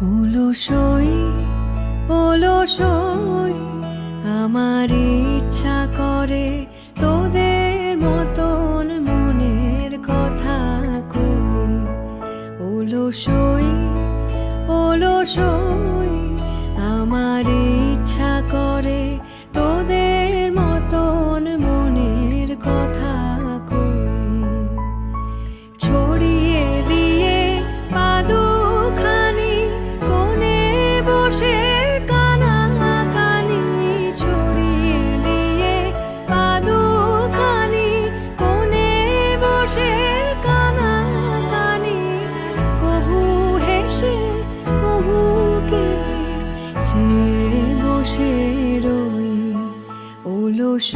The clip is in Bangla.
অলসই অলসই আমার ইচ্ছা করে তোদের মতন মনের কথা কই। অলসই অলসই আমার ইচ্ছা করে তোদের মতন মনের কথা কই। ছড়িয়ে দিয়ে পাদুখানি কোণে বসে কানাকানি, ছড়িয়ে দিয়ে পাদুখানি কোণে বসে কানাকানি, কবু হেসে কবু কেঁদে চেয়ে বসে রই। অলস